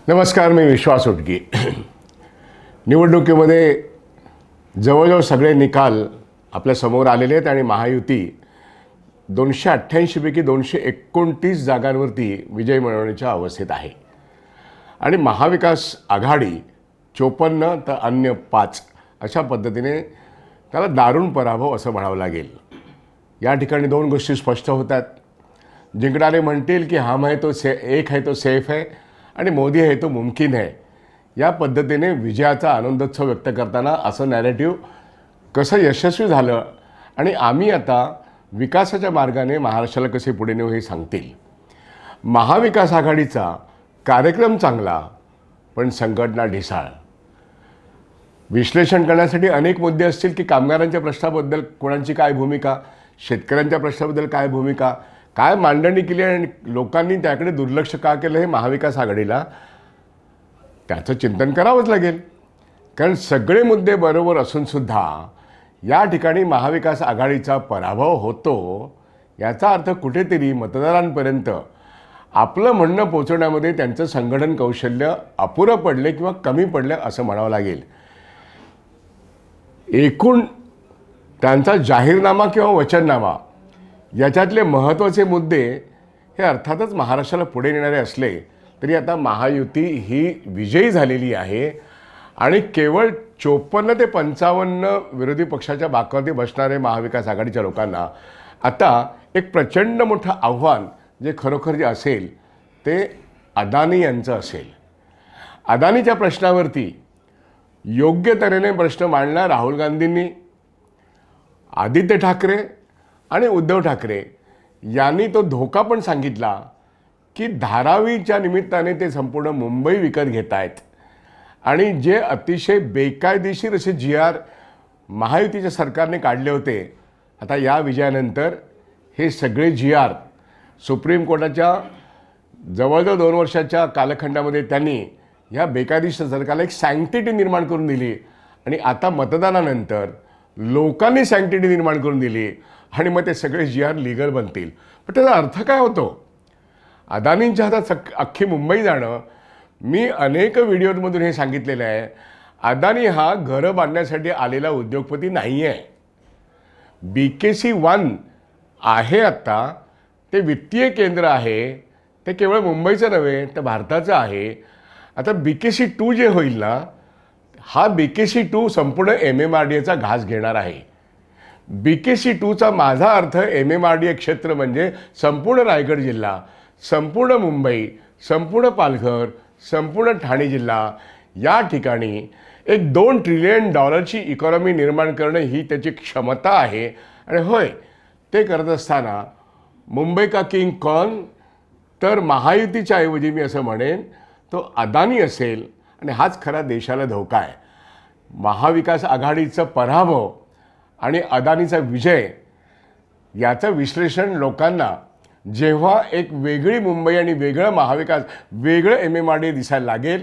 नमस्कार, मी विश्वास उटगी। निवडणुकीमध्ये जवळजवळ सगळे निकाल आपल्या समोर आलेले आहेत आणि महायुती 288 पैकी 229 जागांवरती विजय मिळवण्याच्या अवस्थेत आहे आणि महाविकास आघाडी 54 तर अन्य 5 अशा पद्धतीने त्याला दारुण पराभव असं म्हणावं लागेल। या ठिकाणी दोन गोष्टी स्पष्ट होतात। जिंकणारे म्हणतील की हम है तो एक है तो सेफ है आणि मोदी है तो मुमकिन है, या पद्धतीने विजयाचा आनंदोत्सव व्यक्त करताना असं नॅरेटिव्ह कसं यशस्वी झालं आणि आम्ही आता विकासाच्या मार्गाने महाराष्ट्राला कसे पुढे नेऊ हे सांगतील। महाविकास आघाडीचा कार्यक्रम चांगला पण संघटना ढिसाळ। विश्लेषण करण्यासाठी अनेक मुद्दे असतील की कामगारांच्या प्रश्नाबद्दल कोणाची काय भूमिका, शेतकऱ्यांच्या प्रश्नाबद्दल काय भूमिका, काय मांडणी केली आणि लोकांनी त्याकडे दुर्लक्ष का केलं हे महाविकास आघाडीला त्याचं चिंतन करावंच लागेल। कारण सगळे मुद्दे बरोबर असून सुद्धा या ठिकाणी महाविकास आघाडीचा पराभव होतो याचा अर्थ कुठेतरी मतदारांपर्यंत आपलं म्हणणं पोहोचवण्यामध्ये त्यांचं संघटन कौशल्य अपुरं पडले किंवा कमी पडले असं म्हणावं लागेल। एकूण त्यांचा जाहीरनामा किंवा वचननामा याच्यातले महत्त्वाचे मुद्दे हे अर्थातच महाराष्ट्राला पुढे नेणारे असले तरी आता महायुती ही विजयी झालेली आहे आणि केवळ 54 ते 55 विरोधी पक्षाच्या बाकावरती बसणारे महाविकास आघाडीच्या लोकांना आता एक प्रचंड मोठं आव्हान जे खरोखर जे असेल ते अदानी यांचं असेल। अदानीच्या प्रश्नावरती योग्य तऱ्हेने प्रश्न मांडला राहुल गांधींनी, आदित्य ठाकरे आणि उद्धव ठाकरे यांनी तो धोका पण सांगितला की धारावीच्या निमित्ताने ते संपूर्ण मुंबई विकत घेत आहेत आणि जे अतिशय बेकायदेशीर असे GR महायुतीच्या सरकारने काढले होते, आता या विजयानंतर हे सगळे GR सुप्रीम कोर्टाच्या जवळजवळ 2 वर्षाच्या कालखंडामध्ये त्यांनी या बेकायदेशीर सरकारला एक सँक्टिटी निर्माण करून दिली आणि आता मतदानानंतर लोकांनी सँक्टिटी निर्माण करून दिली आणि मग ते सगळे GR लीगल बनतील। पण त्याचा अर्थ काय होतो? अदानींच्या हातात अख्खी मुंबई जाणं, मी अनेक व्हिडिओमधून हे सांगितलेलं आहे, अदानी हा घरं बांधण्यासाठी आलेला उद्योगपती नाही आहे। BKC1 आहे आत्ता, ते वित्तीय केंद्र आहे, ते केवळ मुंबईचं नव्हे तर भारताचं आहे। आता BKC2 जे होईल ना, हा BKC2 संपूर्ण MMRDAचा घास घेणार आहे। BKC2चा माझा अर्थ MMRDA क्षेत्र म्हणजे संपूर्ण रायगड जिल्हा, संपूर्ण मुंबई, संपूर्ण पालघर, संपूर्ण ठाणे जिल्हा, या ठिकाणी एक $2 ट्रिलियन इकॉनॉमी निर्माण करणं ही त्याची क्षमता आहे। आणि होय, ते करत असताना मुंबई का किंग कौन, तर महायुतीच्या ऐवजी मी असं म्हणेन तो अदानी असेल आणि हाच खरा देशाला धोका आहे। महाविकास आघाडीचा पराभव आणि अदानीचा विजय याचं विश्लेषण लोकांना जेव्हा एक वेगळी मुंबई आणि वेगळं महाविकास, वेगळं MMRDA दिसायला लागेल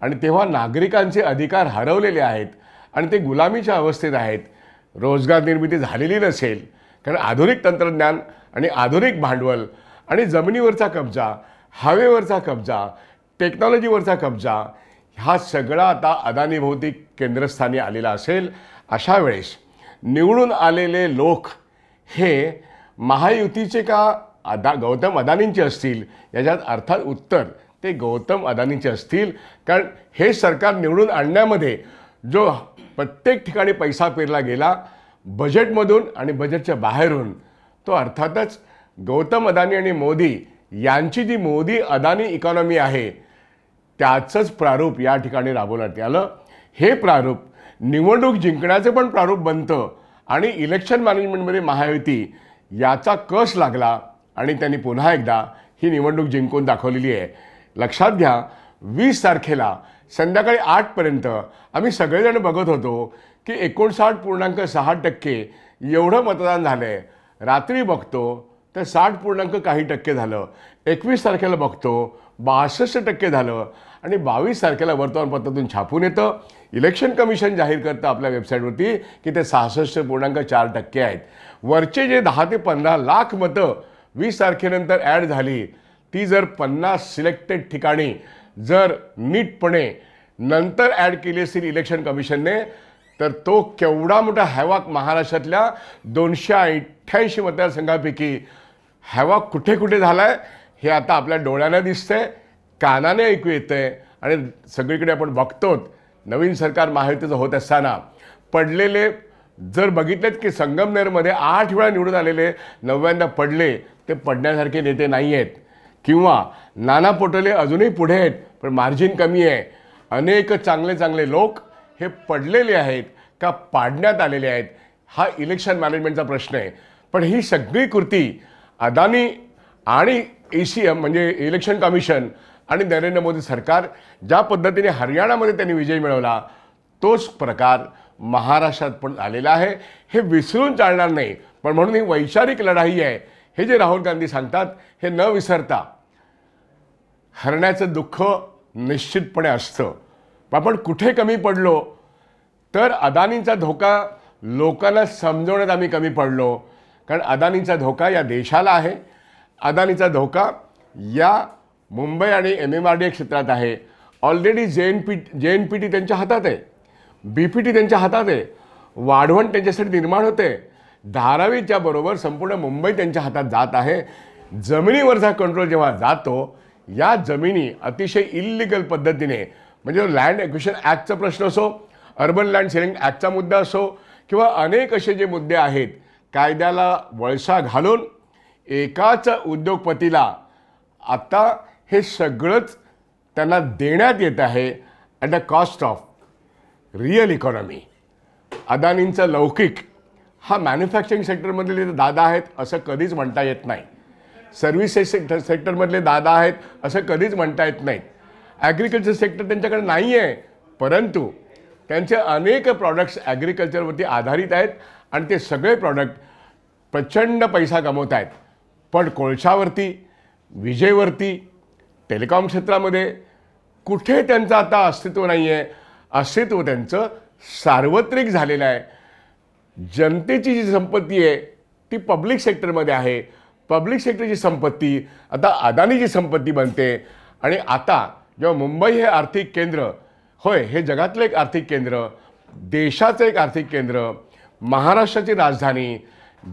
आणि तेव्हा नागरिकांचे अधिकार हरवलेले आहेत आणि ते गुलामीच्या अवस्थेत आहेत, रोजगार निर्मिती झालेली नसेल, कारण आधुनिक तंत्रज्ञान आणि आधुनिक भांडवल आणि जमिनीवरचा कब्जा, हवेवरचा कब्जा, टेक्नॉलॉजीवरचा कब्जा हा सगळा आता अदानीभोवती केंद्रस्थानी आलेला असेल। अशा वेळेस निवडून आलेले लोक हे महायुतीचे का गौतम अदानींचे असतील, याच्यात अर्थात उत्तर ते गौतम अदानींचे असतील। कारण हे सरकार निवडून आणण्यामध्ये जो प्रत्येक ठिकाणी पैसा पेरला गेला बजेटमधून आणि बजेटच्या बाहेरून, तो अर्थातच गौतम अदानी आणि मोदी यांची जी मोदी अदानी इकॉनॉमी आहे त्याचंच प्रारूप या ठिकाणी राबवण्यात आलं। हे प्रारूप निवडणूक जिंकण्याचे पण प्रारूप बनतं आणि इलेक्शन मॅनेजमेंटमध्ये महायुती याचा कस लागला आणि त्यांनी पुन्हा एकदा ही निवडणूक जिंकून दाखवलेली आहे। लक्षात घ्या, 20 तारखेला संध्याकाळी 8 पर्यंत आम्ही सगळेजण बघत होतो की 59.6% एवढं मतदान झालं आहे। रात्री बघतो तर 60 काही टक्के झालं, 21 तारखेला बघतो 62% झालं आणि 22 तारखेला वर्तमानपत्रातून छापून येतं, इलेक्शन कमिशन जाहीर करतं आपल्या वेबसाईटवरती की ते 66.4% आहेत। वरचे जे 10 ते 15 लाख मतं 20 तारखेनंतर ॲड झाली ती जर 50 सिलेक्टेड ठिकाणी जर नीटपणे नंतर ॲड केली असतील इलेक्शन कमिशनने तर तो केवढा मोठा हॅवाक महाराष्ट्रातल्या 288 मतदारसंघापैकी हॅवाक कुठे कुठे झाला आहे हे आता आपल्या डोळ्यानं दिसतंय, कानाने ऐकू येतंय आणि सगळीकडे आपण बघतोत. नवीन सरकार महायुतीचं होत असताना पडलेले जर बघितलेत की संगमनेरमध्ये 8 वेळा निवडून आलेले 9व्यांदा पडले, ते पडण्यासारखे नेते नाही आहेत. किंवा नाना पटोले अजूनही पुढे आहेत पण मार्जिन कमी आहे. अनेक चांगले चांगले लोक हे पडलेले आहेत का पाडण्यात आलेले आहेत, हा इलेक्शन मॅनेजमेंटचा प्रश्न आहे. पण ही सगळी कृती अदानी आणि ECM म्हणजे इलेक्शन कमिशन आणि नरेंद्र मोदी सरकार ज्या पद्धतीने हरियाणामध्ये त्यांनी विजय मिळवला तोच प्रकार महाराष्ट्रात पण आलेला आहे. हे विसरून चालणार नाही. पण म्हणून ही वैचारिक लढाई आहे. हे जे राहुल गांधी सांगतात हे न विसरता हरण्याचं दुःख निश्चितपणे असतं. पण आपण कुठे कमी पडलो तर अदानींचा धोका लोकांना समजवण्यात आम्ही कमी पडलो. कारण अदानींचा धोका या देशाला आहे. अदानीचा धोका या मुंबई आणि MMRDA क्षेत्रात आहे. ऑलरेडी JNPT त्यांच्या हातात आहे, BPT त्यांच्या हातात आहे, वाढवण त्यांच्यासाठी निर्माण होते, धारावीच्या बरोबर संपूर्ण मुंबई त्यांच्या हातात जात आहे. जमिनीवरचा कंट्रोल जेव्हा जातो, या जमिनी अतिशय इल्लिगल पद्धतीने म्हणजे लँड ॲक्विजिशन ॲक्टचा प्रश्न असो, अर्बन लँड सेलिंग ॲक्टचा मुद्दा असो किंवा अनेक असे जे मुद्दे आहेत, कायद्याला वळसा घालून एकाच उद्योगपतीला आता हे सगळंच त्यांना देण्यात येत आहे at the cost of real economy. अदानींचा लौकिक हा मॅन्युफॅक्चरिंग सेक्टरमधले दादा आहेत असं कधीच म्हणता येत नाही. सर्व्हिसेस सेक्टरमधले दादा आहेत असं कधीच म्हणता येत नाहीत. ॲग्रिकल्चर सेक्टर त्यांच्याकडे नाही आहे, परंतु त्यांचे अनेक प्रॉडक्ट्स ॲग्रिकल्चरवरती आधारित आहेत आणि ते सगळे प्रॉडक्ट प्रचंड पैसा कमवत आहेत. पण कोळशावरती, विजेवरती, टेलिकॉम क्षेत्रामध्ये कुठे त्यांचं आता अस्तित्व नाही आहे. अस्तित्व त्यांचं सार्वत्रिक झालेलं आहे. जनतेची जी संपत्ती आहे ती पब्लिक सेक्टरमध्ये आहे. पब्लिक सेक्टरची संपत्ती आता अदानीची संपत्ती बनते. आणि आता जेव्हा मुंबई हे आर्थिक केंद्र, होय हे जगातलं एक आर्थिक केंद्र, देशाचं एक आर्थिक केंद्र, महाराष्ट्राची राजधानी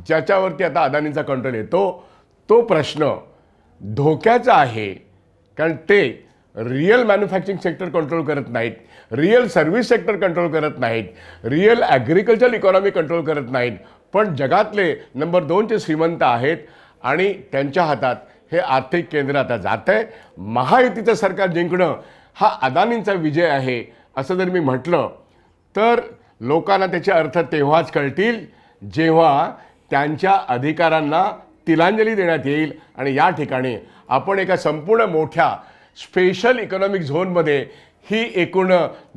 ज्याच्यावरती आता अदानींचा कंट्रोल येतो, तो प्रश्न धोक्याचा आहे. कारण ते रिअल मॅन्युफॅक्चरिंग सेक्टर कंट्रोल करत नाहीत, रिअल सर्व्हिस सेक्टर कंट्रोल करत नाहीत, रिअल ॲग्रिकल्चर इकॉनॉमी कंट्रोल करत नाहीत, पण जगातले नंबर 2चे श्रीमंत आहेत आणि त्यांच्या हातात हे आर्थिक केंद्र आता जातं आहे. महायुतीचं सरकार जिंकणं हा अदानींचा विजय आहे असं जर मी म्हटलं तर लोकांना त्याचे अर्थ तेव्हाच कळतील जेव्हा त्यांच्या अधिकारांना तिलांजली देण्यात येईल. आणि या ठिकाणी आपण एका संपूर्ण मोठ्या स्पेशल इकॉनॉमिक झोनमध्ये ही एकूण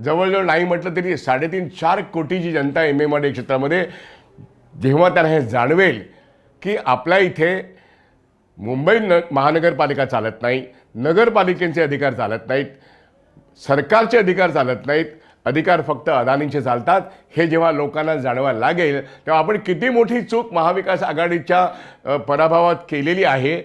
जवळजवळ नाही म्हटलं तरी 3.5-4 कोटीची जनता MMRDA क्षेत्रामध्ये जेव्हा त्यांना हे जाणवेल की आपल्या इथे मुंबई महानगरपालिका चालत नाही, नगरपालिकेचे अधिकार चालत नाहीत, सरकारचे अधिकार चालत नाहीत, अधिकार फक्त अदानींचे चालतात, हे जेव्हा लोकांना जाणवायला लागेल तेव्हा आपण किती मोठी चूक महाविकास आघाडीच्या पराभवात केलेली आहे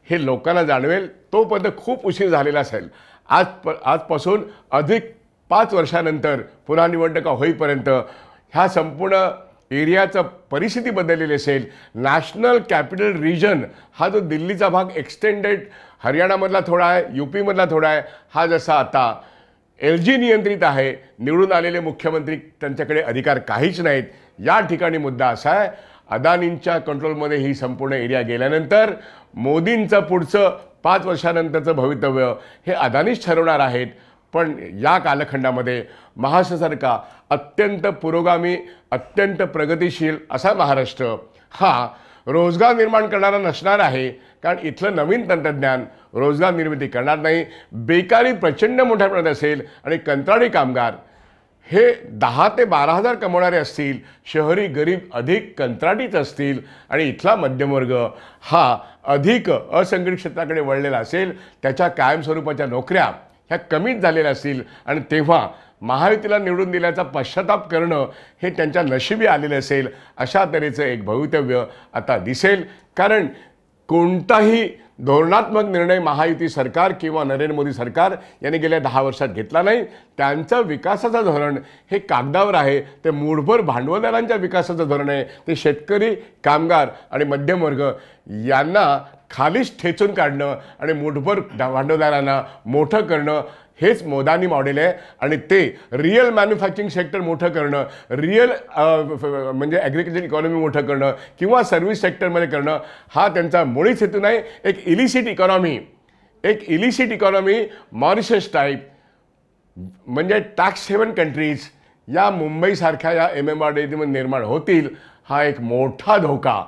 हे लोकांना जाणवेल. तोपर्यंत खूप उशीर झालेला असेल. आजपासून अधिक 5 वर्षानंतर पुन्हा निवडणुका होईपर्यंत ह्या संपूर्ण एरियाचं परिस्थिती बदललेली असेल. नॅशनल कॅपिटल रिजन हा जो दिल्लीचा भाग एक्सटेंडेड हरियाणामधला थोडा आहे, UPमधला थोडा आहे, हा जसा आता LG नियंत्रित आहे, निवडून आलेले मुख्यमंत्री त्यांच्याकडे अधिकार काहीच नाहीत. या ठिकाणी मुद्दा असा आहे, अदानींच्या कंट्रोलमध्ये ही संपूर्ण एरिया गेल्यानंतर मोदींचं पुढचं 5 वर्षानंतरचं भवितव्य हे अदानीच ठरवणार आहेत. पण या कालखंडामध्ये महाराष्ट्रासारखा अत्यंत पुरोगामी, अत्यंत प्रगतिशील असा महाराष्ट्र हा रोजगार निर्माण करणारा नसणार आहे. कारण इथलं नवीन तंत्रज्ञान रोजगार निर्मिती करणार नाही. बेकारी प्रचंड मोठ्या प्रमाणात असेल आणि कंत्राटी कामगार हे 10 ते 12 हजार कमवणारे असतील, शहरी गरीब अधिक कंत्राटीच असतील आणि इथला मध्यमवर्ग हा अधिक असंघटित क्षेत्राकडे वळलेला असेल. त्याच्या कायमस्वरूपाच्या नोकऱ्या ह्या कमीच झालेल्या असतील आणि तेव्हा महायुतीला निवडून दिल्याचा पश्चाताप करणं हे त्यांच्या नशिबी आलेलं असेल. अशा तऱ्हेचं एक भवितव्य आता दिसेल. कारण कोणताही धोरणात्मक निर्णय महायुती सरकार किंवा नरेंद्र मोदी सरकार यांनी गेल्या 10 वर्षात घेतला नाही। त्यांचं विकासाचं धोरण हे कागदावर आहे, ते मूठभर भांडवलदारांच्या विकासाचं धोरण आहे। ते शेतकरी, कामगार आणि मध्यमवर्ग यांना खालीच ठेचून काढणं आणि मूठभर भांडवलदारांना मोठं करणं हेच मोदानी मॉडेल आहे। आणि ते रिअल मॅन्युफॅक्चरिंग सेक्टर मोठं करणं, रिअल म्हणजे ॲग्रिकल्चर इकॉनॉमी मोठं करणं किंवा सर्व्हिस सेक्टरमध्ये करणं हा त्यांचा मुळीच हेतू नाही। एक इलिसिट इकॉनॉमी मॉरिशस टाईप म्हणजे टॅक्स हेवन कंट्रीज या मुंबईसारख्या या MMRDA निर्माण होतील, हा एक मोठा धोका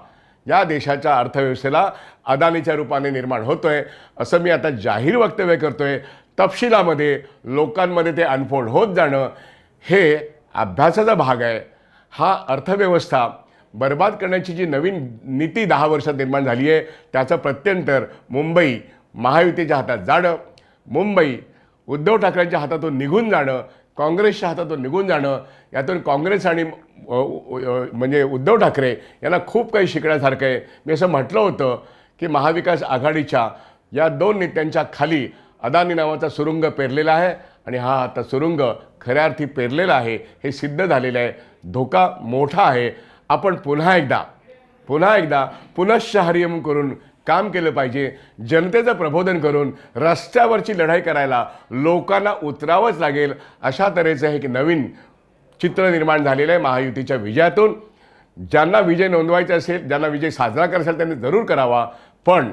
या देशाच्या अर्थव्यवस्थेला अदानीच्या रूपाने निर्माण होतोय असं मी आता जाहीर वक्तव्य करतोय। तपशिलामध्ये लोकांमध्ये ते अनफोल्ड होत जाणं हे अभ्यासाचा भाग आहे। हा अर्थव्यवस्था बर्बाद करण्याची जी नवीन नीती 10 वर्षात निर्माण झाली आहे त्याचं प्रत्यंतर मुंबई महायुतीच्या हातात जाणं, मुंबई उद्धव ठाकरेंच्या हातातून निघून जाणं, काँग्रेसच्या हातातून निघून जाणं, यातून काँग्रेस आणि म्हणजे उद्धव ठाकरे यांना खूप काही शिकण्यासारखं आहे। मी असं म्हटलं होतं की महाविकास आघाडीच्या या 2 नेत्यांच्या खाली अदानी नावाचा सुरुंग पेरलेला आहे आणि हा आता सुरुंग खऱ्या अर्थी पेरलेला आहे हे सिद्ध झालेलं आहे। धोका मोठा आहे। आपण पुन्हा एकदा पुनश्च हरिओम करून काम केलं पाहिजे। जनतेचं प्रबोधन करून रस्त्यावरची लढाई करायला लोकांना उतरावंच लागेल। अशा तऱ्हेचं एक नवीन चित्र निर्माण झालेलं आहे महायुतीच्या विजयातून। ज्यांना विजय नोंदवायचा असेल, ज्यांना विजय साजरा करायचा असेल त्यांनी जरूर करावा, पण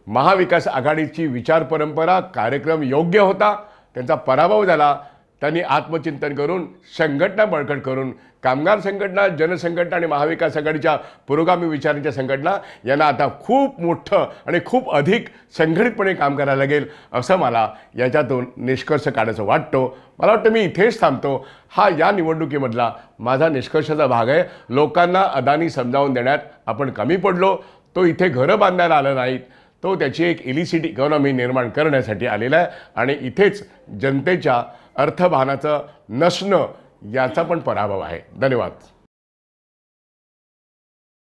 महाविकास आघाडीची विचार परंपरा कार्यक्रम योग्य होता, त्यांचा पराभव झाला। त्यांनी आत्मचिंतन करून संघटना बळकट करून कामगार संघटना, जनसंघटना आणि महाविकास आघाडीच्या पुरोगामी विचारांच्या संघटना यांना आता खूप मोठं आणि खूप अधिक संघटितपणे काम करायला लागेल असं मला याच्यातून निष्कर्ष काढायचं वाटतो। मला वाटतं मी इथेच थांबतो। हा या निवडणुकीमधला माझा निष्कर्षाचा भाग आहे। लोकांना अदानी समजावून देण्यात आपण कमी पडलो। तो इथे घरं बांधायला आला नाहीत, तो त्याची एक इलिसिट इकॉनॉमी निर्माण करण्यासाठी आलेला आहे आणि इथेच जनतेच्या अर्थभानाचं नसणं याचा पण पराभव आहे। धन्यवाद।